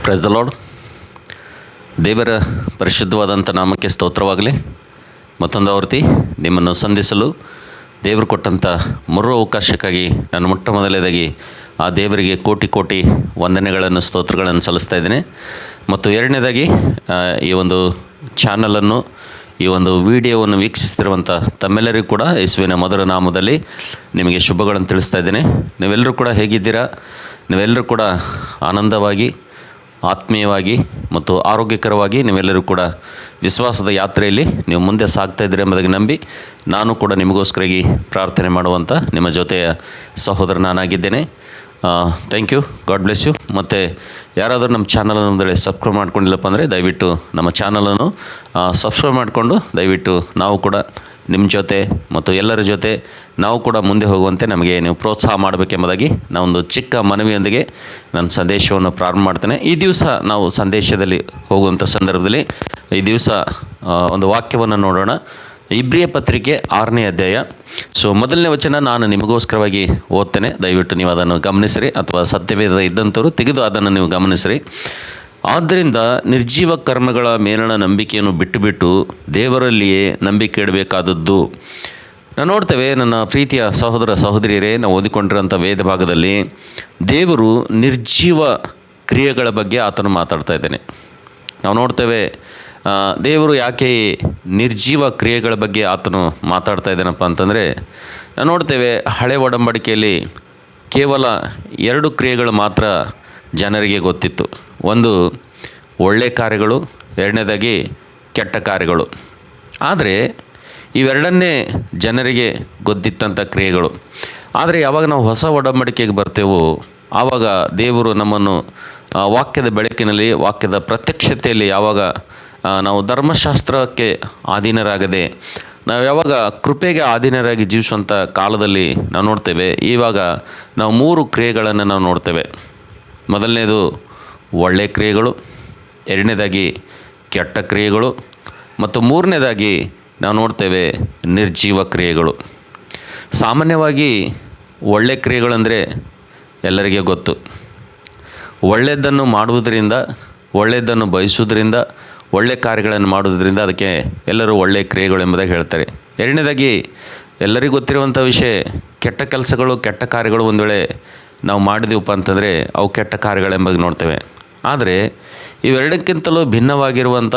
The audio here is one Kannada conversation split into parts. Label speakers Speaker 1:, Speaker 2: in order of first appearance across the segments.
Speaker 1: Praise the lord. ದೇವರ ಪರಿಶುದ್ಧವಾದಂಥ ನಾಮಕ್ಕೆ ಸ್ತೋತ್ರವಾಗಲಿ. ಮತ್ತೊಂದು ಆವೃತ್ತಿ ನಿಮ್ಮನ್ನು ಸಂಧಿಸಲು ದೇವರು ಕೊಟ್ಟಂಥ ಮರು ಅವಕಾಶಕ್ಕಾಗಿ ನಾನು ಮೊಟ್ಟ ಮೊದಲನೇದಾಗಿ ಆ ದೇವರಿಗೆ ಕೋಟಿ ಕೋಟಿ ವಂದನೆಗಳನ್ನು ಸ್ತೋತ್ರಗಳನ್ನು ಸಲ್ಲಿಸ್ತಾ ಇದ್ದೇನೆ. ಮತ್ತು ಎರಡನೇದಾಗಿ ಈ ಒಂದು ಚಾನಲನ್ನು ಈ ಒಂದು ವಿಡಿಯೋವನ್ನು ವೀಕ್ಷಿಸ್ತಿರುವಂಥ ತಮ್ಮೆಲ್ಲರಿಗೂ ಕೂಡ ಯೇಸುವಿನ ಮಧುರ ನಾಮದಲ್ಲಿ ನಿಮಗೆ ಶುಭಗಳನ್ನು ತಿಳಿಸ್ತಾ ಇದ್ದೇನೆ. ನೀವೆಲ್ಲರೂ ಕೂಡ ಹೇಗಿದ್ದೀರಾ? ನೀವೆಲ್ಲರೂ ಕೂಡ ಆನಂದವಾಗಿ, ಆತ್ಮೀಯವಾಗಿ ಮತ್ತು ಆರೋಗ್ಯಕರವಾಗಿ ನೀವೆಲ್ಲರೂ ಕೂಡ ವಿಶ್ವಾಸದ ಯಾತ್ರೆಯಲ್ಲಿ ನೀವು ಮುಂದೆ ಸಾಗ್ತಾಯಿದ್ದೀರಿ ಎಂಬುದಾಗಿ ನಂಬಿ ನಾನು ಕೂಡ ನಿಮಗೋಸ್ಕರಾಗಿ ಪ್ರಾರ್ಥನೆ ಮಾಡುವಂಥ ನಿಮ್ಮ ಜೊತೆಯ ಸಹೋದರ ನಾನಾಗಿದ್ದೇನೆ. Thank you, God bless you. ಮತ್ತು ಯಾರಾದರೂ ನಮ್ಮ ಚಾನಲನ್ನು ಒಂದು ಸಬ್ಸ್ಕ್ರೈಬ್ ಮಾಡ್ಕೊಂಡಿಲ್ಲಪ್ಪ ಅಂದರೆ ದಯವಿಟ್ಟು ನಮ್ಮ ಚಾನಲನ್ನು ಸಬ್ಸ್ಕ್ರೈಬ್ ಮಾಡಿಕೊಂಡು ದಯವಿಟ್ಟು ನಾವು ಕೂಡ ನಿಮ್ಮ ಜೊತೆ ಮತ್ತು ಎಲ್ಲರ ಜೊತೆ ನಾವು ಕೂಡ ಮುಂದೆ ಹೋಗುವಂತೆ ನಮಗೆ ನೀವು ಪ್ರೋತ್ಸಾಹ ಮಾಡಬೇಕೆಂಬುದಾಗಿ ನಾವೊಂದು ಚಿಕ್ಕ ಮನವಿಯೊಂದಿಗೆ ನನ್ನ ಸಂದೇಶವನ್ನು ಪ್ರಾರಂಭ ಮಾಡ್ತೇನೆ. ಈ ದಿವಸ ನಾವು ಸಂದೇಶದಲ್ಲಿ ಹೋಗುವಂಥ ಸಂದರ್ಭದಲ್ಲಿ ಈ ದಿವಸ ಒಂದು ವಾಕ್ಯವನ್ನು ನೋಡೋಣ. ಇಬ್ರಿಯ ಪತ್ರಿಕೆ 6ನೇ ಅಧ್ಯಾಯ. ಮೊದಲನೇ ವಚನ ನಾನು ನಿಮಗೋಸ್ಕರವಾಗಿ ಓದ್ತೇನೆ, ದಯವಿಟ್ಟು ನೀವು ಅದನ್ನು ಗಮನಿಸಿರಿ, ಅಥವಾ ಸತ್ಯವೇದ ಇದ್ದಂಥವ್ರು ತೆಗೆದು ಅದನ್ನು ನೀವು ಗಮನಿಸಿರಿ. ಆದ್ದರಿಂದ ನಿರ್ಜೀವ ಕರ್ಮಗಳ ಮೇಲಣ ನಂಬಿಕೆಯನ್ನು ಬಿಟ್ಟು ದೇವರಲ್ಲಿಯೇ ನಂಬಿಕೆ ಇಡಬೇಕಾದದ್ದು. ನಾವು ನೋಡ್ತೇವೆ, ನನ್ನ ಪ್ರೀತಿಯ ಸಹೋದರ ಸಹೋದರಿಯರೇ, ನಾವು ಓದಿಕೊಂಡಿರೋಂಥ ವೇದ ಭಾಗದಲ್ಲಿ ದೇವರು ನಿರ್ಜೀವ ಕ್ರಿಯೆಗಳ ಬಗ್ಗೆ ಆತನು ಮಾತಾಡ್ತಾ ಇದ್ದಾನೆ. ನಾವು ನೋಡ್ತೇವೆ, ದೇವರು ಯಾಕೆ ನಿರ್ಜೀವ ಕ್ರಿಯೆಗಳ ಬಗ್ಗೆ ಆತನು ಮಾತಾಡ್ತಾ ಇದ್ದಾನಪ್ಪ ಅಂತಂದರೆ, ನಾವು ನೋಡ್ತೇವೆ ಹಳೆ ಒಡಂಬಡಿಕೆಯಲ್ಲಿ ಕೇವಲ 2 ಕ್ರಿಯೆಗಳು ಮಾತ್ರ ಜನರಿಗೆ ಗೊತ್ತಿತ್ತು. ಒಂದು ಒಳ್ಳೆಯ ಕಾರ್ಯಗಳು, ಎರಡನೇದಾಗಿ ಕೆಟ್ಟ ಕಾರ್ಯಗಳು. ಆದರೆ ಇವೆರಡನ್ನೇ ಜನರಿಗೆ ಗೊತ್ತಿತ್ತಂಥ ಕ್ರಿಯೆಗಳು. ಆದರೆ ಯಾವಾಗ ನಾವು ಹೊಸ ಒಡಂಬಡಿಕೆಗೆ ಬರ್ತೇವೋ ಆವಾಗ ದೇವರು ನಮ್ಮನ್ನು ವಾಕ್ಯದ ಬೆಳಕಿನಲ್ಲಿ, ವಾಕ್ಯದ ಪ್ರತ್ಯಕ್ಷತೆಯಲ್ಲಿ ಯಾವಾಗ ನಾವು ಧರ್ಮಶಾಸ್ತ್ರಕ್ಕೆ ಅಧೀನರಾಗದೆ ನಾವು ಯಾವಾಗ ಕೃಪೆಗೆ ಅಧೀನರಾಗಿ ಜೀವಿಸುವಂಥ ಕಾಲದಲ್ಲಿ ನಾವು ನೋಡ್ತೇವೆ, ಇವಾಗ ನಾವು 3 ಕ್ರಿಯೆಗಳನ್ನು ನಾವು ನೋಡ್ತೇವೆ. ಮೊದಲನೇದು ಒಳ್ಳೆಯ ಕ್ರಿಯೆಗಳು, ಎರಡನೇದಾಗಿ ಕೆಟ್ಟ ಕ್ರಿಯೆಗಳು, ಮತ್ತು ಮೂರನೇದಾಗಿ ನಾವು ನೋಡ್ತೇವೆ ನಿರ್ಜೀವ ಕ್ರಿಯೆಗಳು. ಸಾಮಾನ್ಯವಾಗಿ ಒಳ್ಳೆಯ ಕ್ರಿಯೆಗಳಂದರೆ ಎಲ್ಲರಿಗೆ ಗೊತ್ತು. ಒಳ್ಳೆಯದನ್ನು ಮಾಡುವುದರಿಂದ, ಒಳ್ಳೆಯದನ್ನು ಬಯಸುವುದರಿಂದ, ಒಳ್ಳೆಯ ಕಾರ್ಯಗಳನ್ನು ಮಾಡುವುದರಿಂದ ಅದಕ್ಕೆ ಎಲ್ಲರೂ ಒಳ್ಳೆಯ ಕ್ರಿಯೆಗಳು ಎಂಬುದಾಗಿ ಹೇಳ್ತಾರೆ. ಎರಡನೇದಾಗಿ ಎಲ್ಲರಿಗೂ ಗೊತ್ತಿರುವಂಥ ವಿಷಯ, ಕೆಟ್ಟ ಕೆಲಸಗಳು, ಕೆಟ್ಟ ಕಾರ್ಯಗಳು ಒಂದು ವೇಳೆ ನಾವು ಮಾಡಿದೀವಪ್ಪ ಅಂತಂದರೆ ಅವು ಕೆಟ್ಟ ಕಾರ್ಯಗಳೆಂಬುದಾಗಿ ನೋಡ್ತೇವೆ. ಆದರೆ ಇವೆರಡಕ್ಕಿಂತಲೂ ಭಿನ್ನವಾಗಿರುವಂಥ,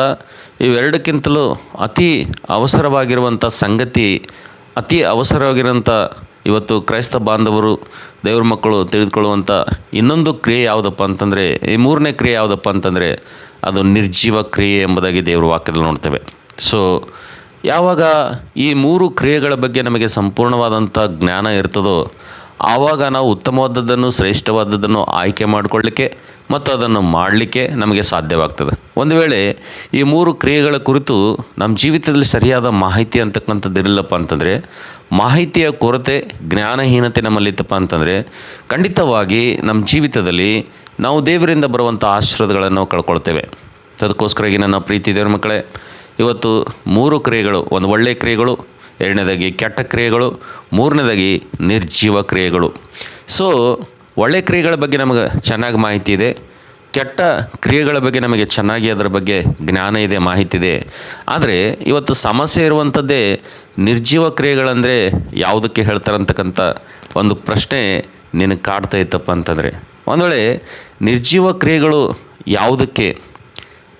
Speaker 1: ಇವೆರಡಕ್ಕಿಂತಲೂ ಅತಿ ಅವಸರವಾಗಿರುವಂಥ ಸಂಗತಿ, ಅತಿ ಅವಸರವಾಗಿರುವಂಥ ಇವತ್ತು ಕ್ರೈಸ್ತ ಬಾಂಧವರು, ದೇವ್ರ ಮಕ್ಕಳು ತಿಳಿದುಕೊಳ್ಳುವಂಥ ಇನ್ನೊಂದು ಕ್ರಿಯೆ ಯಾವುದಪ್ಪ ಅಂತಂದರೆ, ಈ 3ನೇ ಕ್ರಿಯೆ ಯಾವುದಪ್ಪ ಅಂತಂದರೆ ಅದು ನಿರ್ಜೀವ ಕ್ರಿಯೆ ಎಂಬುದಾಗಿ ದೇವ್ರ ವಾಕ್ಯದಲ್ಲಿ ನೋಡ್ತೇವೆ. ಯಾವಾಗ ಈ 3 ಕ್ರಿಯೆಗಳ ಬಗ್ಗೆ ನಮಗೆ ಸಂಪೂರ್ಣವಾದಂಥ ಜ್ಞಾನ ಇರ್ತದೋ ಆವಾಗ ನಾವು ಉತ್ತಮವಾದದ್ದನ್ನು, ಶ್ರೇಷ್ಠವಾದದ್ದನ್ನು ಆಯ್ಕೆ ಮಾಡಿಕೊಳ್ಳಲಿಕ್ಕೆ ಮತ್ತು ಅದನ್ನು ಮಾಡಲಿಕ್ಕೆ ನಮಗೆ ಸಾಧ್ಯವಾಗ್ತದೆ. ಒಂದು ವೇಳೆ ಈ 3 ಕ್ರಿಯೆಗಳ ಕುರಿತು ನಮ್ಮ ಜೀವಿತದಲ್ಲಿ ಸರಿಯಾದ ಮಾಹಿತಿ ಅಂತಕ್ಕಂಥದ್ದು ಇರಲಿಲ್ಲಪ್ಪ ಅಂತಂದರೆ, ಮಾಹಿತಿಯ ಕೊರತೆ, ಜ್ಞಾನಹೀನತೆ ನಮ್ಮಲ್ಲಿತ್ತಪ್ಪ ಅಂತಂದರೆ ಖಂಡಿತವಾಗಿ ನಮ್ಮ ಜೀವಿತದಲ್ಲಿ ನಾವು ದೇವರಿಂದ ಬರುವಂಥ ಆಶೀರ್ವಾದಗಳನ್ನು ನಾವು ಕಳ್ಕೊಳ್ತೇವೆ. ಅದಕ್ಕೋಸ್ಕರಾಗಿ ನನ್ನ ಪ್ರೀತಿ ದೇವ್ರ ಮಕ್ಕಳೇ, ಇವತ್ತು 3 ಕ್ರಿಯೆಗಳು, ಒಂದು ಒಳ್ಳೆಯ ಕ್ರಿಯೆಗಳು, ಎರಡನೇದಾಗಿ ಕೆಟ್ಟ ಕ್ರಿಯೆಗಳು, ಮೂರನೇದಾಗಿ ನಿರ್ಜೀವ ಕ್ರಿಯೆಗಳು. ಒಳ್ಳೆಯ ಕ್ರಿಯೆಗಳ ಬಗ್ಗೆ ನಮಗೆ ಚೆನ್ನಾಗಿ ಮಾಹಿತಿ ಇದೆ, ಕೆಟ್ಟ ಕ್ರಿಯೆಗಳ ಬಗ್ಗೆ ನಮಗೆ ಚೆನ್ನಾಗಿ ಅದರ ಬಗ್ಗೆ ಜ್ಞಾನ ಇದೆ, ಮಾಹಿತಿ ಇದೆ. ಆದರೆ ಇವತ್ತು ಸಮಸ್ಯೆ ಇರುವಂಥದ್ದೇ ನಿರ್ಜೀವ ಕ್ರಿಯೆಗಳಂದರೆ ಯಾವುದಕ್ಕೆ ಹೇಳ್ತಾರಂತಕ್ಕಂಥ ಒಂದು ಪ್ರಶ್ನೆ ನಿನಗೆ ಕಾಡ್ತಾ ಇತ್ತಪ್ಪ ಅಂತಂದರೆ, ಒಂದು ವೇಳೆ ನಿರ್ಜೀವ ಕ್ರಿಯೆಗಳು ಯಾವುದಕ್ಕೆ,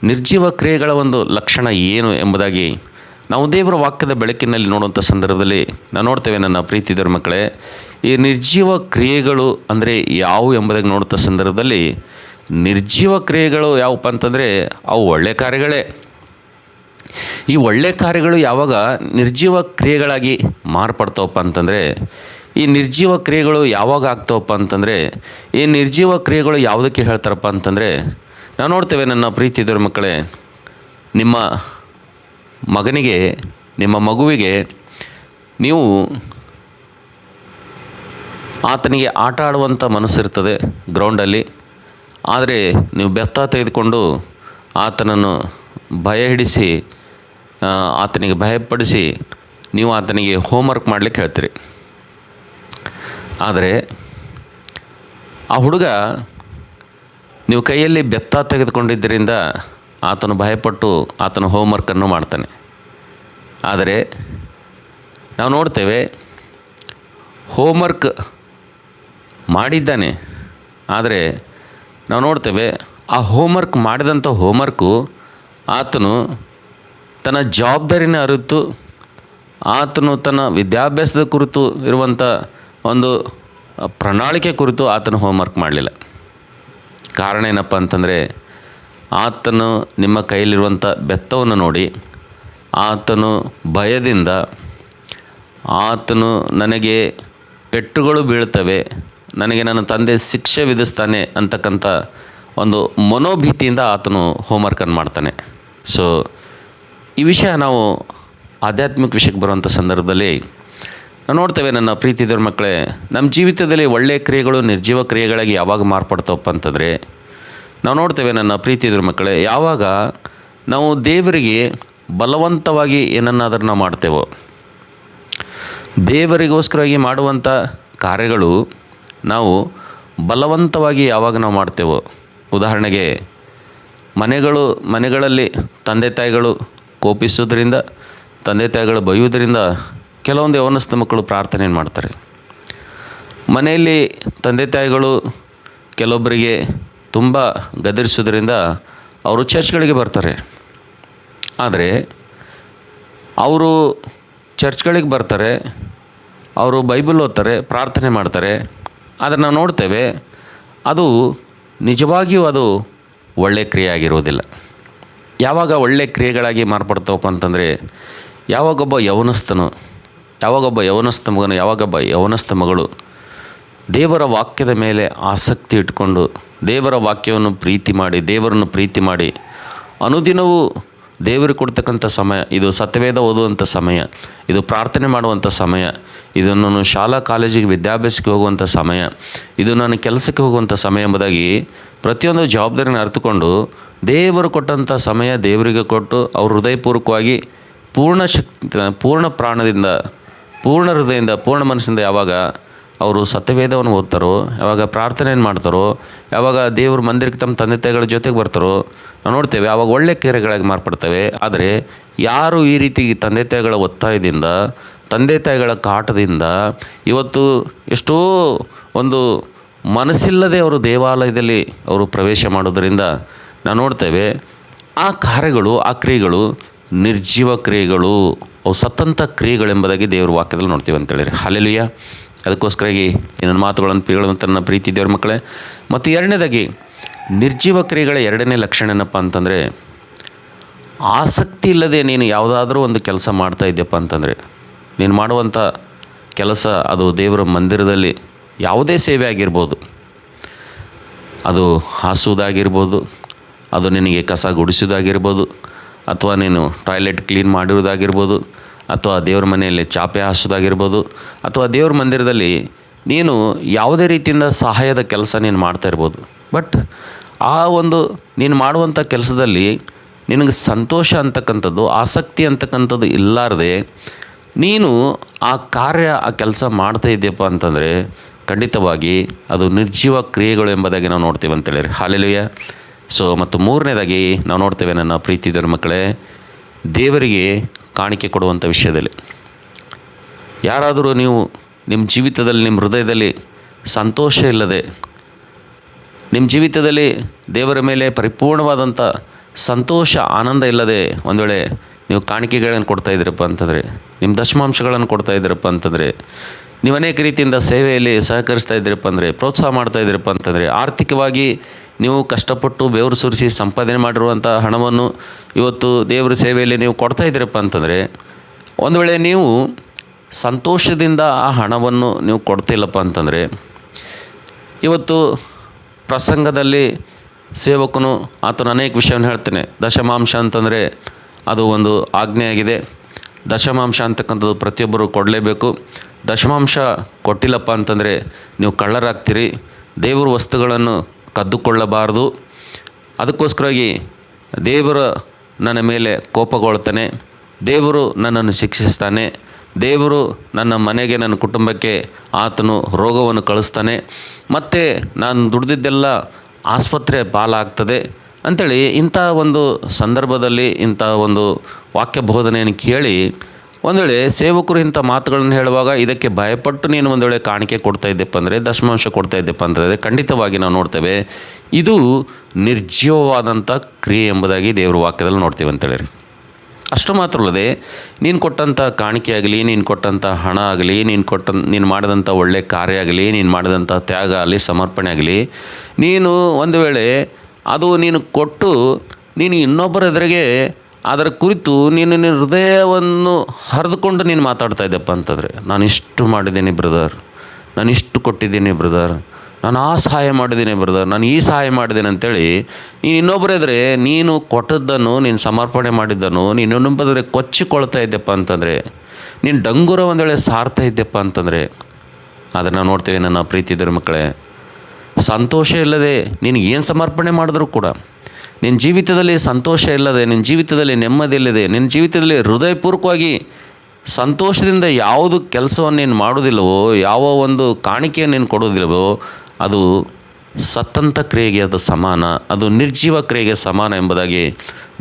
Speaker 1: ನಿರ್ಜೀವ ಕ್ರಿಯೆಗಳ ಒಂದು ಲಕ್ಷಣ ಏನು ಎಂಬುದಾಗಿ ನಾವು ದೇವರ ವಾಕ್ಯದ ಬೆಳಕಿನಲ್ಲಿ ನೋಡುವಂಥ ಸಂದರ್ಭದಲ್ಲಿ ನಾವು ನೋಡ್ತೇವೆ. ನನ್ನ ಪ್ರೀತಿ ದೇವ್ರ ಮಕ್ಕಳೇ, ಈ ನಿರ್ಜೀವ ಕ್ರಿಯೆಗಳು ಅಂದರೆ ಯಾವುವು ಎಂಬುದಾಗಿ ನೋಡುವಂಥ ಸಂದರ್ಭದಲ್ಲಿ ನಿರ್ಜೀವ ಕ್ರಿಯೆಗಳು ಯಾವಪ್ಪ ಅಂತಂದರೆ ಅವು ಒಳ್ಳೆಯ ಕಾರ್ಯಗಳೇ. ಈ ಒಳ್ಳೆಯ ಕಾರ್ಯಗಳು ಯಾವಾಗ ನಿರ್ಜೀವ ಕ್ರಿಯೆಗಳಾಗಿ ಮಾರ್ಪಡ್ತಾವಪ್ಪ ಅಂತಂದರೆ, ಈ ನಿರ್ಜೀವ ಕ್ರಿಯೆಗಳು ಯಾವಾಗ ಆಗ್ತಾವಪ್ಪ ಅಂತಂದರೆ, ಈ ನಿರ್ಜೀವ ಕ್ರಿಯೆಗಳು ಯಾವುದಕ್ಕೆ ಹೇಳ್ತಾರಪ್ಪ ಅಂತಂದರೆ, ನಾವು ನೋಡ್ತೇವೆ ನನ್ನ ಪ್ರೀತಿ ದೇವ್ರ ಮಕ್ಕಳೇ, ನಿಮ್ಮ ಮಗನಿಗೆ, ನಿಮ್ಮ ಮಗುವಿಗೆ ನೀವು ಆತನಿಗೆ ಆಟ ಆಡುವಂಥ ಮನಸ್ಸಿರ್ತದೆ ಗ್ರೌಂಡಲ್ಲಿ. ಆದರೆ ನೀವು ಬೆತ್ತ ತೆಗೆದುಕೊಂಡು ಆತನನ್ನು ಭಯ ಹಿಡಿಸಿ, ಆತನಿಗೆ ಭಯಪಡಿಸಿ ನೀವು ಆತನಿಗೆ ಹೋಮ್ವರ್ಕ್ ಮಾಡಲಿಕ್ಕೆ ಹೇಳ್ತೀರಿ. ಆದರೆ ಆ ಹುಡುಗ ನೀವು ಕೈಯಲ್ಲಿ ಬೆತ್ತ ತೆಗೆದುಕೊಂಡಿದ್ದರಿಂದ ಆತನು ಭಯಪಟ್ಟು ಆತನ ಹೋಮ್ವರ್ಕನ್ನು ಮಾಡ್ತಾನೆ. ಆದರೆ ನಾವು ನೋಡ್ತೇವೆ, ಹೋಮ್ವರ್ಕ್ ಮಾಡಿದ್ದಾನೆ, ಆದರೆ ನಾವು ನೋಡ್ತೇವೆ ಆ ಹೋಮ್ವರ್ಕ್ ಮಾಡಿದಂಥ ಹೋಮ್ವರ್ಕು ಆತನು ತನ್ನ ಜವಾಬ್ದಾರಿನ ಅರಿತು ಆತನು ತನ್ನ ವಿದ್ಯಾಭ್ಯಾಸದ ಕುರಿತು ಇರುವಂಥ ಒಂದು ಪ್ರಣಾಳಿಕೆ ಕುರಿತು ಆತನು ಹೋಮ್ವರ್ಕ್ ಮಾಡಲಿಲ್ಲ. ಕಾರಣ ಏನಪ್ಪ ಅಂತಂದರೆ, ಆತನು ನಿಮ್ಮ ಕೈಯಲ್ಲಿರುವಂಥ ಬೆತ್ತವನ್ನು ನೋಡಿ ಆತನು ಭಯದಿಂದ, ಆತನು ನನಗೆ ಪೆಟ್ಟುಗಳು ಬೀಳ್ತವೆ, ನನಗೆ ನನ್ನ ತಂದೆ ಶಿಕ್ಷೆ ವಿಧಿಸ್ತಾನೆ ಅಂತಕ್ಕಂಥ ಒಂದು ಮನೋಭೀತಿಯಿಂದ ಆತನು ಹೋಮ್ವರ್ಕನ್ನು ಮಾಡ್ತಾನೆ. ಸೊ ಈ ವಿಷಯ ನಾವು ಆಧ್ಯಾತ್ಮಿಕ ವಿಷಯಕ್ಕೆ ಬರುವಂಥ ಸಂದರ್ಭದಲ್ಲಿ ನಾವು ನೋಡ್ತೇವೆ, ನನ್ನ ಪ್ರೀತಿ ದೇವ್ರ ಮಕ್ಕಳೇ, ನಮ್ಮ ಜೀವಿತದಲ್ಲಿ ಒಳ್ಳೆಯ ಕ್ರಿಯೆಗಳು ನಿರ್ಜೀವ ಕ್ರಿಯೆಗಳಾಗಿ ಯಾವಾಗ ಮಾರ್ಪಡ್ತವಪ್ಪ ಅಂತಂದರೆ, ನಾವು ನೋಡ್ತೇವೆ ನನ್ನ ಪ್ರೀತಿ ದೇವ್ರ ಮಕ್ಕಳೇ, ಯಾವಾಗ ನಾವು ದೇವರಿಗೆ ಬಲವಂತವಾಗಿ ಏನನ್ನಾದರೂ ನಾವು ಮಾಡ್ತೇವೋ, ದೇವರಿಗೋಸ್ಕರವಾಗಿ ಮಾಡುವಂಥ ಕಾರ್ಯಗಳು ನಾವು ಬಲವಂತವಾಗಿ ಯಾವಾಗ ನಾವು ಮಾಡ್ತೇವೋ, ಉದಾಹರಣೆಗೆ ಮನೆಗಳಲ್ಲಿ ತಂದೆ ತಾಯಿಗಳು ಕೋಪಿಸೋದ್ರಿಂದ, ತಂದೆ ತಾಯಿಗಳು ಬೈಯೋದ್ರಿಂದ ಕೆಲವೊಂದು ಯವನಸ್ಥ ಮಕ್ಕಳು ಪ್ರಾರ್ಥನೆಯನ್ನು ಮಾಡ್ತಾರೆ. ಮನೆಯಲ್ಲಿ ತಂದೆ ತಾಯಿಗಳು ಕೆಲವೊಬ್ಬರಿಗೆ ತುಂಬ ಗದರಿಸೋದ್ರಿಂದ ಅವರು ಚರ್ಚ್ಗಳಿಗೆ ಬರ್ತಾರೆ. ಆದರೆ ಅವರು ಚರ್ಚ್ಗಳಿಗೆ ಬರ್ತಾರೆ, ಅವರು ಬೈಬಲ್ ಓದ್ತಾರೆ, ಪ್ರಾರ್ಥನೆ ಮಾಡ್ತಾರೆ. ಆದರೆ ನಾವು ನೋಡ್ತೇವೆ ಅದು ನಿಜವಾಗಿಯೂ ಅದು ಒಳ್ಳೆಯ ಕ್ರಿಯೆ ಆಗಿರೋದಿಲ್ಲ. ಯಾವಾಗ ಒಳ್ಳೆಯ ಕ್ರಿಯೆಗಳಾಗಿ ಮಾರ್ಪಡ್ತವಪ್ಪ ಅಂತಂದರೆ, ಯಾವಾಗೊಬ್ಬ ಯವನಸ್ಥ ಮಗಳು ದೇವರ ವಾಕ್ಯದ ಮೇಲೆ ಆಸಕ್ತಿ ಇಟ್ಕೊಂಡು ದೇವರ ವಾಕ್ಯವನ್ನು ದೇವರನ್ನು ಪ್ರೀತಿ ಮಾಡಿ ಅನುದಿನವೂ ದೇವರು ಕೊಡ್ತಕ್ಕಂಥ ಸಮಯ, ಇದು ಸತ್ಯವೇದ ಓದುವಂಥ ಸಮಯ, ಇದು ಪ್ರಾರ್ಥನೆ ಮಾಡುವಂಥ ಸಮಯ, ಇದು ನಾನು ಶಾಲಾ ಕಾಲೇಜಿಗೆ ವಿದ್ಯಾಭ್ಯಾಸಕ್ಕೆ ಹೋಗುವಂಥ ಸಮಯ, ಇದು ನಾನು ಕೆಲಸಕ್ಕೆ ಹೋಗುವಂಥ ಸಮಯ ಎಂಬುದಾಗಿ ಪ್ರತಿಯೊಂದು ಜವಾಬ್ದಾರಿನ ಅರಿತುಕೊಂಡು ದೇವರು ಕೊಟ್ಟಂಥ ಸಮಯ ದೇವರಿಗೆ ಕೊಟ್ಟು ಅವರು ಹೃದಯಪೂರ್ವಕವಾಗಿ ಪೂರ್ಣ ಶಕ್ತಿ, ಪೂರ್ಣ ಪ್ರಾಣದಿಂದ, ಪೂರ್ಣ ಹೃದಯದಿಂದ, ಪೂರ್ಣ ಮನಸ್ಸಿಂದ ಯಾವಾಗ ಅವರು ಸತ್ಯವೇದವನ್ನು ಓದ್ತಾರೋ, ಯಾವಾಗ ಪ್ರಾರ್ಥನೆಯನ್ನು ಮಾಡ್ತಾರೋ, ಯಾವಾಗ ದೇವ್ರ ಮಂದಿರಕ್ಕೆ ತಮ್ಮ ತಂದೆ ತಾಯಿಗಳ ಜೊತೆಗೆ ಬರ್ತಾರೋ, ನಾವು ನೋಡ್ತೇವೆ ಆವಾಗ ಒಳ್ಳೆಯ ಕ್ರಿಯೆಗಳಾಗಿ ಮಾರ್ಪಡ್ತವೆ. ಆದರೆ ಯಾರು ಈ ರೀತಿ ತಂದೆ ತಾಯಿಗಳ ಒತ್ತಾಯದಿಂದ, ತಂದೆ ತಾಯಿಗಳ ಕಾಟದಿಂದ ಇವತ್ತು ಎಷ್ಟೋ ಒಂದು ಮನಸ್ಸಿಲ್ಲದೆ ಅವರು ದೇವಾಲಯದಲ್ಲಿ ಅವರು ಪ್ರವೇಶ ಮಾಡೋದರಿಂದ ನಾವು ನೋಡ್ತೇವೆ ಆ ಕಾರ್ಯಗಳು, ಆ ಕ್ರಿಯೆಗಳು ನಿರ್ಜೀವ ಕ್ರಿಯೆಗಳು, ಅವು ಸತ್ತಂಥ ಕ್ರಿಯೆಗಳೆಂಬುದಾಗಿ ದೇವ್ರ ವಾಕ್ಯದಲ್ಲಿ ನೋಡ್ತೀವಿ ಅಂತೇಳಿರಿ. ಹಲ್ಲೆಲೂಯಾ. ಅದಕ್ಕೋಸ್ಕರಾಗಿ ನನ್ನ ಮಾತುಗಳನ್ನು ಪೀಳುವಂಥ ನನ್ನ ಪ್ರೀತಿ ದೇವ್ರ ಮಕ್ಕಳೇ. ಮತ್ತು ಎರಡನೇದಾಗಿ ನಿರ್ಜೀವ ಕ್ರಿಯೆಗಳ ಎರಡನೇ ಲಕ್ಷಣ ಏನಪ್ಪ ಅಂತಂದರೆ, ಆಸಕ್ತಿ ಇಲ್ಲದೆ ನೀನು ಯಾವುದಾದ್ರೂ ಒಂದು ಕೆಲಸ ಮಾಡ್ತಾ ಇದ್ದೀಯಪ್ಪ ಅಂತಂದರೆ, ನೀನು ಮಾಡುವಂಥ ಕೆಲಸ ಅದು ದೇವರ ಮಂದಿರದಲ್ಲಿ ಯಾವುದೇ ಸೇವೆ ಆಗಿರ್ಬೋದು, ಅದು ಹಾಸುವುದಾಗಿರ್ಬೋದು, ಅದು ನಿನಗೆ ಕಸ ಗುಡಿಸೋದಾಗಿರ್ಬೋದು, ಅಥವಾ ನೀನು ಟಾಯ್ಲೆಟ್ ಕ್ಲೀನ್ ಮಾಡಿರೋದಾಗಿರ್ಬೋದು, ಅಥವಾ ದೇವ್ರ ಮನೆಯಲ್ಲಿ ಚಾಪೆ ಹಾಸೋದಾಗಿರ್ಬೋದು, ಅಥವಾ ದೇವ್ರ ಮಂದಿರದಲ್ಲಿ ನೀನು ಯಾವುದೇ ರೀತಿಯಿಂದ ಸಹಾಯದ ಕೆಲಸ ನೀನು ಮಾಡ್ತಾ ಇರ್ಬೋದು. ಬಟ್ ಆ ಒಂದು ನೀನು ಮಾಡುವಂಥ ಕೆಲಸದಲ್ಲಿ ನಿನಗೆ ಸಂತೋಷ ಅಂತಕ್ಕಂಥದ್ದು, ಆಸಕ್ತಿ ಅಂತಕ್ಕಂಥದ್ದು ಇಲ್ಲಾರದೆ ನೀನು ಆ ಕೆಲಸ ಮಾಡ್ತಾ ಇದ್ದೀಯಪ್ಪ ಅಂತಂದರೆ ಖಂಡಿತವಾಗಿ ಅದು ನಿರ್ಜೀವ ಕ್ರಿಯೆಗಳು ಎಂಬುದಾಗಿ ನಾವು ನೋಡ್ತೀವಿ ಅಂತೇಳಿರಿ. ಹಲ್ಲೆಲೂಯಾ. ಸೊ ಮತ್ತು ಮೂರನೇದಾಗಿ ನಾವು ನೋಡ್ತೇವೆ ನನ್ನ ಪ್ರೀತಿ ದೇವ್ರ ಮಕ್ಕಳೇ, ದೇವರಿಗೆ ಕಾಣಿಕೆ ಕೊಡುವಂಥ ವಿಷಯದಲ್ಲಿ ಯಾರಾದರೂ ನೀವು ನಿಮ್ಮ ಜೀವಿತದಲ್ಲಿ, ನಿಮ್ಮ ಹೃದಯದಲ್ಲಿ ಸಂತೋಷ ಇಲ್ಲದೆ, ನಿಮ್ಮ ಜೀವಿತದಲ್ಲಿ ದೇವರ ಮೇಲೆ ಪರಿಪೂರ್ಣವಾದಂಥ ಸಂತೋಷ, ಆನಂದ ಇಲ್ಲದೆ ಒಂದು ವೇಳೆ ನೀವು ಕಾಣಿಕೆಗಳನ್ನು ಕೊಡ್ತಾ ಇದ್ದೀರಪ್ಪ ಅಂತಂದರೆ, ನಿಮ್ಮ ದಶಮಾಂಶಗಳನ್ನು ಕೊಡ್ತಾ ಇದ್ದೀರಪ್ಪ ಅಂತಂದರೆ, ನೀವು ಅನೇಕ ರೀತಿಯಿಂದ ಸೇವೆಯಲ್ಲಿ ಸಹಕರಿಸ್ತಾ ಇದ್ದೀರಪ್ಪ ಅಂದರೆ, ಪ್ರೋತ್ಸಾಹ ಮಾಡ್ತಾ ಇದ್ದೀರಪ್ಪ ಅಂತಂದರೆ, ಆರ್ಥಿಕವಾಗಿ ನೀವು ಕಷ್ಟಪಟ್ಟು ಬೆವರು ಸುರಿಸಿ ಸಂಪಾದನೆ ಮಾಡಿರುವಂಥ ಹಣವನ್ನು ಇವತ್ತು ದೇವರ ಸೇವೆಯಲ್ಲಿ ನೀವು ಕೊಡ್ತಾ ಇದ್ದೀರಪ್ಪ ಅಂತಂದರೆ, ಒಂದು ವೇಳೆ ನೀವು ಸಂತೋಷದಿಂದ ಆ ಹಣವನ್ನು ನೀವು ಕೊಡ್ತಿಲ್ಲಪ್ಪ ಅಂತಂದರೆ, ಇವತ್ತು ಪ್ರಸಂಗದಲ್ಲಿ ಸೇವಕನು ಆತನ ಅನೇಕ ವಿಷಯವನ್ನು ಹೇಳ್ತಾನೆ. ದಶಮಾಂಶ ಅಂತಂದರೆ ಅದು ಒಂದು ಆಜ್ಞೆಯಾಗಿದೆ. ದಶಮಾಂಶ ಅಂತಕ್ಕಂಥದ್ದು ಪ್ರತಿಯೊಬ್ಬರು ಕೊಡಲೇಬೇಕು. ದಶಮಾಂಶ ಕೊಟ್ಟಿಲ್ಲಪ್ಪ ಅಂತಂದರೆ ನೀವು ಕಳ್ಳರಾಗ್ತೀರಿ, ದೇವರ ವಸ್ತುಗಳನ್ನು ಕದ್ದುಕೊಳ್ಳಬಾರ್ದು. ಅದಕ್ಕೋಸ್ಕರವಾಗಿ ದೇವರು ನನ್ನ ಮೇಲೆ ಕೋಪಗೊಳ್ತಾನೆ, ದೇವರು ನನ್ನನ್ನು ಶಿಕ್ಷಿಸ್ತಾನೆ, ದೇವರು ನನ್ನ ಮನೆಗೆ, ನನ್ನ ಕುಟುಂಬಕ್ಕೆ ಆತನು ರೋಗವನ್ನು ಕಳಿಸ್ತಾನೆ, ಮತ್ತು ನಾನು ದುಡ್ದಿದ್ದೆಲ್ಲ ಆಸ್ಪತ್ರೆ ಪಾಲಾಗ್ತದೆ ಅಂಥೇಳಿ ಇಂಥ ಒಂದು ಸಂದರ್ಭದಲ್ಲಿ ಇಂಥ ಒಂದು ವಾಕ್ಯ ಬೋಧನೆಯನ್ನು ಕೇಳಿ ಒಂದು ವೇಳೆ ಸೇವಕರು ಇಂಥ ಮಾತುಗಳನ್ನು ಹೇಳುವಾಗ ಇದಕ್ಕೆ ಭಯಪಟ್ಟು ನೀನು ಒಂದು ವೇಳೆ ಕಾಣಿಕೆ ಕೊಡ್ತಾ ಇದ್ದೆಪ್ಪ ಅಂದರೆ, ದಶಮಾಂಶ ಕೊಡ್ತಾ ಇದ್ದೆಪ್ಪ ಅಂತಂದರೆ ಖಂಡಿತವಾಗಿ ನಾವು ನೋಡ್ತೇವೆ ಇದು ನಿರ್ಜೀವವಾದಂಥ ಕ್ರಿಯೆ ಎಂಬುದಾಗಿ ದೇವರ ವಾಕ್ಯದಲ್ಲಿ ನೋಡ್ತೀವಿ ಅಂತೇಳಿ. ಅಷ್ಟು ಮಾತ್ರ ಅಲ್ಲದೆ ನೀನು ಕೊಟ್ಟಂಥ ಕಾಣಿಕೆ ಆಗಲಿ, ನೀನು ಕೊಟ್ಟಂಥ ಹಣ ಆಗಲಿ, ನೀನು ಮಾಡಿದಂಥ ಒಳ್ಳೆಯ ಕಾರ್ಯ ಆಗಲಿ, ನೀನು ಮಾಡಿದಂಥ ತ್ಯಾಗ ಆಗಲಿ, ಸಮರ್ಪಣೆ ಆಗಲಿ, ನೀನು ಒಂದು ವೇಳೆ ಅದು ನೀನು ಕೊಟ್ಟು ನೀನು ಇನ್ನೊಬ್ಬರ ಎದುರಿಗೆ ಅದರ ಕುರಿತು ನೀನು ನಿನ್ನ ಹೃದಯವನ್ನು ಹರಿದುಕೊಂಡು ನೀನು ಮಾತಾಡ್ತಾ ಇದ್ದೆಪ್ಪ ಅಂತಂದರೆ, ನಾನು ಇಷ್ಟು ಮಾಡಿದ್ದೀನಿ ಬ್ರದರ್, ನಾನು ಇಷ್ಟು ಕೊಟ್ಟಿದ್ದೀನಿ ಬ್ರದರ್, ನಾನು ಆ ಸಹಾಯ ಮಾಡಿದ್ದೀನಿ ಬ್ರದರ್, ನಾನು ಈ ಸಹಾಯ ಮಾಡಿದ್ದೀನಿ ಅಂಥೇಳಿ ನೀನು ಇನ್ನೊಬ್ಬರೆದ್ರೆ ನೀನು ಕೊಟ್ಟದ್ದನ್ನು, ನೀನು ಸಮರ್ಪಣೆ ಮಾಡಿದ್ದನ್ನು ನೀನು ಇನ್ನೊಬ್ಬರೆ ಕೊಚ್ಚಿಕೊಳ್ತಾ ಇದ್ದೆಪ್ಪ ಅಂತಂದರೆ, ನೀನು ಡಂಗುರ ಒಂದು ವೇಳೆ ಸಾರ್ತಾ ಇದ್ದೆಪ್ಪ ಅಂತಂದರೆ, ಆದರೆ ನಾವು ನೋಡ್ತೇವೆ ನನ್ನ ಪ್ರೀತಿ ಇದ್ದರು ಮಕ್ಕಳೇ, ಸಂತೋಷ ಇಲ್ಲದೆ ನೀನು ಏನು ಸಮರ್ಪಣೆ ಮಾಡಿದ್ರೂ ಕೂಡ ನಿನ್ನ ಜೀವಿತದಲ್ಲಿ ಸಂತೋಷ ಇಲ್ಲದೆ, ನಿನ್ನ ಜೀವಿತದಲ್ಲಿ ನೆಮ್ಮದಿ ಇಲ್ಲದೆ, ನಿನ್ನ ಜೀವಿತದಲ್ಲಿ ಹೃದಯಪೂರ್ವಕವಾಗಿ ಸಂತೋಷದಿಂದ ಯಾವುದು ಕೆಲಸವನ್ನು ನೀನು ಮಾಡೋದಿಲ್ಲವೋ, ಯಾವ ಒಂದು ಕಾಣಿಕೆಯನ್ನು ನೀನು ಕೊಡೋದಿಲ್ಲವೋ, ಅದು ಸತ್ತಂಥ ಕ್ರಿಯೆಗೆ ಅದು ಸಮಾನ, ಅದು ನಿರ್ಜೀವ ಕ್ರಿಯೆಗೆ ಸಮಾನ ಎಂಬುದಾಗಿ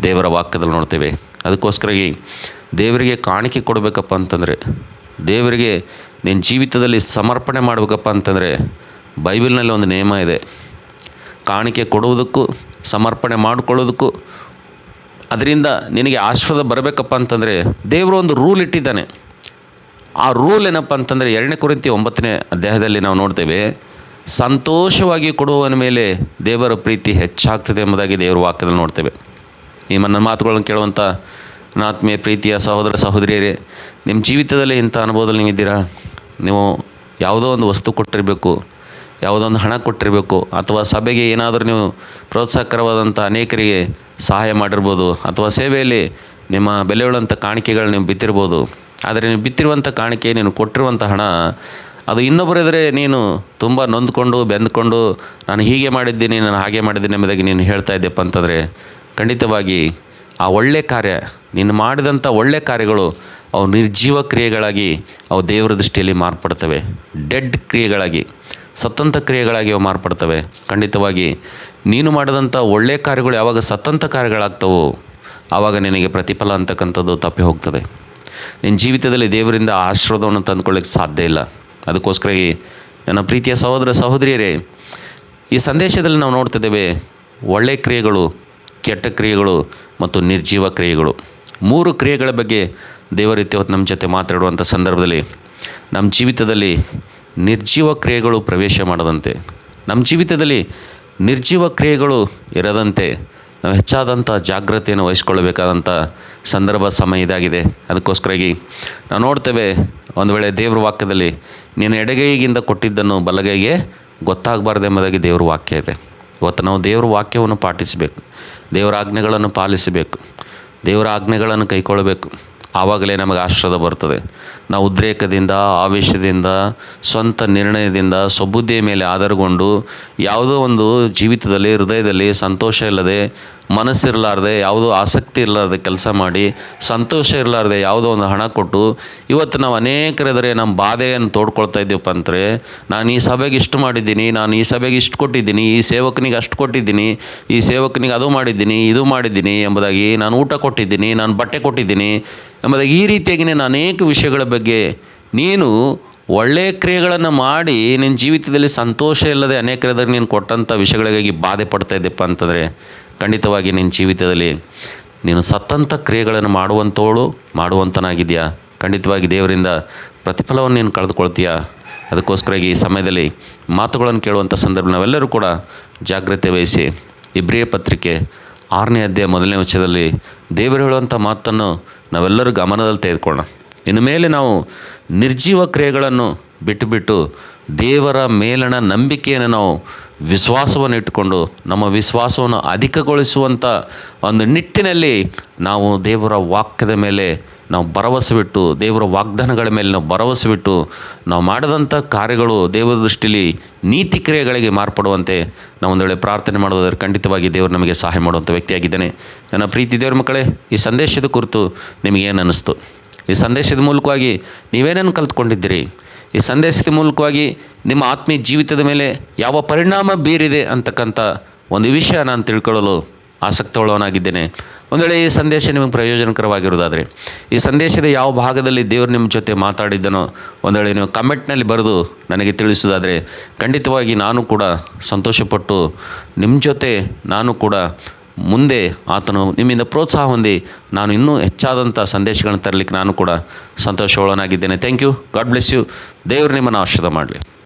Speaker 1: ದೇವರ ವಾಕ್ಯದಲ್ಲಿ ನೋಡ್ತೇವೆ. ಅದಕ್ಕೋಸ್ಕರಾಗಿ ದೇವರಿಗೆ ಕಾಣಿಕೆ ಕೊಡಬೇಕಪ್ಪ ಅಂತಂದರೆ, ದೇವರಿಗೆ ನಿನ್ನ ಜೀವಿತದಲ್ಲಿ ಸಮರ್ಪಣೆ ಮಾಡಬೇಕಪ್ಪ ಅಂತಂದರೆ ಬೈಬಲ್ನಲ್ಲಿ ಒಂದು ನಿಯಮ ಇದೆ. ಕಾಣಿಕೆ ಕೊಡುವುದಕ್ಕೂ ಸಮರ್ಪಣೆ ಮಾಡಿಕೊಳ್ಳೋದಕ್ಕೂ ಅದರಿಂದ ನಿನಗೆ ಆಶೀರ್ವಾದ ಬರಬೇಕಪ್ಪ ಅಂತಂದರೆ ದೇವರು ಒಂದು ರೂಲ್ ಇಟ್ಟಿದ್ದಾನೆ. ಆ ರೂಲ್ ಏನಪ್ಪ ಅಂತಂದರೆ 2 ಕೊರಿಂಥಿ 9ನೇ ಅಧ್ಯಾಯದಲ್ಲಿ ನಾವು ನೋಡ್ತೇವೆ, ಸಂತೋಷವಾಗಿ ಕೊಡುವವನ ಮೇಲೆ ದೇವರ ಪ್ರೀತಿ ಹೆಚ್ಚಾಗ್ತದೆ ಎಂಬುದಾಗಿ ದೇವರ ವಾಕ್ಯದಲ್ಲಿ ನೋಡ್ತೇವೆ. ಈ ನನ್ನ ಮಾತುಗಳನ್ನು ಕೇಳುವಂಥ ನನ್ನ ಆತ್ಮೀಯ ಪ್ರೀತಿಯ ಸಹೋದರ ಸಹೋದರಿಯರೇ, ನಿಮ್ಮ ಜೀವಿತದಲ್ಲಿ ಇಂಥ ಅನುಭವದಲ್ಲಿ ನೀವಿದ್ದೀರಾ? ನೀವು ಯಾವುದೋ ಒಂದು ವಸ್ತು ಕೊಟ್ಟಿರಬೇಕು, ಯಾವುದೋ ಒಂದು ಹಣ ಕೊಟ್ಟಿರಬೇಕು, ಅಥವಾ ಸಭೆಗೆ ಏನಾದರೂ ನೀವು ಪ್ರೋತ್ಸಾಹಕರವಾದಂಥ ಅನೇಕರಿಗೆ ಸಹಾಯ ಮಾಡಿರ್ಬೋದು, ಅಥವಾ ಸೇವೆಯಲ್ಲಿ ನಿಮ್ಮ ಬೆಲೆಯುಳ್ಳಂಥ ಕಾಣಿಕೆಗಳು ನೀವು ಬಿತ್ತಿರ್ಬೋದು. ಆದರೆ ನೀವು ಬಿತ್ತಿರುವಂಥ ಕಾಣಿಕೆ, ನೀನು ಕೊಟ್ಟಿರುವಂಥ ಹಣ, ಅದು ಇನ್ನೊಬ್ಬರೆದರೆ ನೀನು ತುಂಬ ನೊಂದ್ಕೊಂಡು ಬೆಂದ್ಕೊಂಡು ನಾನು ಹೀಗೆ ಮಾಡಿದ್ದೀನಿ, ನಾನು ಹಾಗೆ ಮಾಡಿದ್ದೀನಿ ಎಂಬುದಾಗಿ ನೀನು ಹೇಳ್ತಾ ಇದ್ದೆಪ್ಪ ಅಂತಂದರೆ ಖಂಡಿತವಾಗಿ ಆ ಒಳ್ಳೆಯ ಕಾರ್ಯ, ನೀನು ಮಾಡಿದಂಥ ಒಳ್ಳೆಯ ಕಾರ್ಯಗಳು ಅವು ನಿರ್ಜೀವ ಕ್ರಿಯೆಗಳಾಗಿ ಅವು ದೇವರ ದೃಷ್ಟಿಯಲ್ಲಿ ಮಾರ್ಪಡ್ತವೆ. ಡೆಡ್ ಕ್ರಿಯೆಗಳಾಗಿ, ಸತ್ತಂಥ ಕ್ರಿಯೆಗಳಾಗಿ ಅವು ಮಾರ್ಪಡ್ತವೆ. ಖಂಡಿತವಾಗಿ ನೀನು ಮಾಡಿದಂಥ ಒಳ್ಳೆಯ ಕಾರ್ಯಗಳು ಯಾವಾಗ ಸತ್ತಂಥ ಕಾರ್ಯಗಳಾಗ್ತವೋ ಆವಾಗ ನಿನಗೆ ಪ್ರತಿಫಲ ಅಂತಕ್ಕಂಥದ್ದು ತಪ್ಪಿ ಹೋಗ್ತದೆ. ನಿನ್ನ ಜೀವಿತದಲ್ಲಿ ದೇವರಿಂದ ಆಶೀರ್ವಾದವನ್ನು ತಂದುಕೊಳ್ಳಿಕ್ಕೆ ಸಾಧ್ಯ ಇಲ್ಲ. ಅದಕ್ಕೋಸ್ಕರಾಗಿ ನನ್ನ ಪ್ರೀತಿಯ ಸಹೋದರ ಸಹೋದರಿಯರೇ, ಈ ಸಂದೇಶದಲ್ಲಿ ನಾವು ನೋಡ್ತಿದ್ದೇವೆ ಒಳ್ಳೆಯ ಕ್ರಿಯೆಗಳು, ಕೆಟ್ಟ ಕ್ರಿಯೆಗಳು ಮತ್ತು ನಿರ್ಜೀವ ಕ್ರಿಯೆಗಳು. 3 ಕ್ರಿಯೆಗಳ ಬಗ್ಗೆ ದೇವರ ಇವತ್ತು ನಮ್ಮ ಜೊತೆ ಮಾತಾಡುವಂಥ ಸಂದರ್ಭದಲ್ಲಿ ನಮ್ಮ ಜೀವಿತದಲ್ಲಿ ನಿರ್ಜೀವ ಕ್ರಿಯೆಗಳು ಪ್ರವೇಶ ಮಾಡದಂತೆ, ನಮ್ಮ ಜೀವಿತದಲ್ಲಿ ನಿರ್ಜೀವ ಕ್ರಿಯೆಗಳು ಇರದಂತೆ ನಾವು ಹೆಚ್ಚಾದಂಥ ಜಾಗ್ರತೆಯನ್ನು ವಹಿಸ್ಕೊಳ್ಬೇಕಾದಂಥ ಸಂದರ್ಭ ಸಮಯ ಇದಾಗಿದೆ. ಅದಕ್ಕೋಸ್ಕರಾಗಿ ನಾವು ನೋಡ್ತೇವೆ, ಒಂದು ವೇಳೆ ದೇವ್ರ ವಾಕ್ಯದಲ್ಲಿ ನೀನು ಎಡಗೈಗಿಂದ ಕೊಟ್ಟಿದ್ದನ್ನು ಬಲಗೈಗೆ ಗೊತ್ತಾಗಬಾರ್ದು ಎಂಬುದಾಗಿ ದೇವ್ರ ವಾಕ್ಯ ಇದೆ. ಇವತ್ತು ನಾವು ದೇವ್ರ ವಾಕ್ಯವನ್ನು ಪಾಟಿಸಬೇಕು, ದೇವರ ಆಜ್ಞೆಗಳನ್ನು ಪಾಲಿಸಬೇಕು, ದೇವರ ಆಜ್ಞೆಗಳನ್ನು ಕೈಗೊಳ್ಳಬೇಕು. ಆವಾಗಲೇ ನಮಗೆ ಆಶೀರ್ವಾದ ಬರ್ತದೆ. ನಾವು ಉದ್ರೇಕದಿಂದ, ಆವೇಶದಿಂದ, ಸ್ವಂತ ನಿರ್ಣಯದಿಂದ, ಸ್ವಬುದ್ಧಿಯ ಮೇಲೆ ಆಧಾರಗೊಂಡು ಯಾವುದೋ ಒಂದು ಜೀವಿತದಲ್ಲಿ, ಹೃದಯದಲ್ಲಿ ಸಂತೋಷ ಇಲ್ಲದೆ, ಮನಸ್ಸಿರಲಾರ್ದೆ, ಯಾವುದೋ ಆಸಕ್ತಿ ಇರಲಾರ್ದೆ ಕೆಲಸ ಮಾಡಿ, ಸಂತೋಷ ಇರಲಾರ್ದೆ ಯಾವುದೋ ಒಂದು ಹಣ ಕೊಟ್ಟು ಇವತ್ತು ನಾವು ಅನೇಕರೆದರೆ ನಮ್ಮ ಬಾಧೆಯನ್ನು ತೋಡ್ಕೊಳ್ತಾ ಇದ್ದೀವಪ್ಪ ಅಂದರೆ, ನಾನು ಈ ಸಭೆಗೆ ಇಷ್ಟು ಮಾಡಿದ್ದೀನಿ, ನಾನು ಈ ಸಭೆಗೆ ಇಷ್ಟು ಕೊಟ್ಟಿದ್ದೀನಿ, ಈ ಸೇವಕನಿಗೆ ಅಷ್ಟು ಕೊಟ್ಟಿದ್ದೀನಿ, ಈ ಸೇವಕನಿಗೆ ಅದು ಮಾಡಿದ್ದೀನಿ, ಇದು ಮಾಡಿದ್ದೀನಿ ಎಂಬುದಾಗಿ, ನಾನು ಊಟ ಕೊಟ್ಟಿದ್ದೀನಿ, ನಾನು ಬಟ್ಟೆ ಕೊಟ್ಟಿದ್ದೀನಿ ಎಂಬುದಾಗಿ, ಈ ರೀತಿಯಾಗಿ ನಾನು ಅನೇಕ ವಿಷಯಗಳ ಬಗ್ಗೆ ನೀನು ಒಳ್ಳೆಯ ಕ್ರಿಯೆಗಳನ್ನು ಮಾಡಿ ನಿನ್ನ ಜೀವಿತದಲ್ಲಿ ಸಂತೋಷ ಇಲ್ಲದೆ ಅನೇಕರೆದುರು ನೀನು ಕೊಟ್ಟಂಥ ವಿಷಯಗಳಿಗಾಗಿ ಬಾಧೆ ಪಡ್ತಾ ಇದ್ದೆಪ್ಪ ಅಂತಂದರೆ ಖಂಡಿತವಾಗಿ ನಿನ್ನ ಜೀವಿತದಲ್ಲಿ ನೀನು ಸತ್ತಂಥ ಕ್ರಿಯೆಗಳನ್ನು ಮಾಡುವಂತನಾಗಿದೆಯಾ? ಖಂಡಿತವಾಗಿ ದೇವರಿಂದ ಪ್ರತಿಫಲವನ್ನು ನೀನು ಕಳೆದುಕೊಳ್ತೀಯಾ? ಅದಕ್ಕೋಸ್ಕರಾಗಿ ಈ ಸಮಯದಲ್ಲಿ ಮಾತುಗಳನ್ನು ಕೇಳುವಂಥ ಸಂದರ್ಭ ನಾವೆಲ್ಲರೂ ಕೂಡ ಜಾಗ್ರತೆ ವಹಿಸಿ ಇಬ್ರಿಯ ಪತ್ರಿಕೆ 6ನೇ ಅಧ್ಯಾಯ 1ನೇ ವಚನದಲ್ಲಿ ದೇವರು ಹೇಳುವಂಥ ಮಾತನ್ನು ನಾವೆಲ್ಲರೂ ಗಮನದಲ್ಲಿ ತೆಗೆದುಕೊಳ್ಳೋಣ. ಇನ್ನು ಮೇಲೆ ನಾವು ನಿರ್ಜೀವ ಕ್ರಿಯೆಗಳನ್ನು ಬಿಟ್ಟು ದೇವರ ಮೇಲಣ ನಂಬಿಕೆಯನ್ನು ನಾವು ವಿಶ್ವಾಸವನ್ನು ಇಟ್ಟುಕೊಂಡು ನಮ್ಮ ವಿಶ್ವಾಸವನ್ನು ಅಧಿಕಗೊಳಿಸುವಂಥ ಒಂದು ನಿಟ್ಟಿನಲ್ಲಿ ನಾವು ದೇವರ ವಾಕ್ಯದ ಮೇಲೆ ನಾವು ಭರವಸೆ ಬಿಟ್ಟು, ದೇವರ ವಾಗ್ದಾನಗಳ ಮೇಲೆ ನಾವು ಭರವಸೆ ಬಿಟ್ಟು ನಾವು ಮಾಡಿದಂಥ ಕಾರ್ಯಗಳು ದೇವರ ದೃಷ್ಟಿಯಲ್ಲಿ ನೀತಿ ಕ್ರಿಯೆಗಳಿಗೆ ಮಾರ್ಪಡುವಂತೆ ನಾವು ಒಂದು ವೇಳೆ ಪ್ರಾರ್ಥನೆ ಮಾಡೋದಾದ್ರೆ ಖಂಡಿತವಾಗಿ ದೇವರು ನಮಗೆ ಸಹಾಯ ಮಾಡುವಂಥ ವ್ಯಕ್ತಿಯಾಗಿದ್ದಾನೆ. ನನ್ನ ಪ್ರೀತಿ ದೇವರ ಮಕ್ಕಳೇ, ಈ ಸಂದೇಶದ ಕುರಿತು ನಿಮಗೇನು ಅನ್ನಿಸ್ತು? ಈ ಸಂದೇಶದ ಮೂಲಕವಾಗಿ ನೀವೇನೇನು ಕಲ್ತ್ಕೊಂಡಿದ್ದೀರಿ? ಈ ಸಂದೇಶದ ಮೂಲಕವಾಗಿ ನಿಮ್ಮ ಆತ್ಮೀಯ ಜೀವಿತದ ಮೇಲೆ ಯಾವ ಪರಿಣಾಮ ಬೀರಿದೆ ಅಂತಕ್ಕಂಥ ಒಂದು ವಿಷಯ ನಾನು ತಿಳ್ಕೊಳ್ಳಲು ಆಸಕ್ತವುಳ್ಳವನಾಗಿದ್ದೇನೆ. ಒಂದು ವೇಳೆ ಈ ಸಂದೇಶ ನಿಮಗೆ ಪ್ರಯೋಜನಕರವಾಗಿರೋದಾದರೆ, ಈ ಸಂದೇಶದ ಯಾವ ಭಾಗದಲ್ಲಿ ದೇವರು ನಿಮ್ಮ ಜೊತೆ ಮಾತಾಡಿದ್ದನೋ ಒಂದು ವೇಳೆ ನೀವು ಕಮೆಂಟ್ನಲ್ಲಿ ಬರೆದು ನನಗೆ ತಿಳಿಸೋದಾದರೆ, ಖಂಡಿತವಾಗಿ ನಾನು ಕೂಡ ಸಂತೋಷಪಟ್ಟು ನಿಮ್ಮ ಜೊತೆ ನಾನು ಕೂಡ ಮುಂದೆ ಆತನು ನಿಮ್ಮಿಂದ ಪ್ರೋತ್ಸಾಹ ಹೊಂದಿ ನಾನು ಇನ್ನೂ ಹೆಚ್ಚಾದಂಥ ಸಂದೇಶಗಳನ್ನು ತರಲಿಕ್ಕೆ ನಾನು ಕೂಡ ಸಂತೋಷವುಳ್ಳವನಾಗಿದ್ದೇನೆ. Thank you. God bless you. ದೇವರು ನಿಮ್ಮನ್ನು ಆಶೀರ್ವಾದ ಮಾಡಲಿ.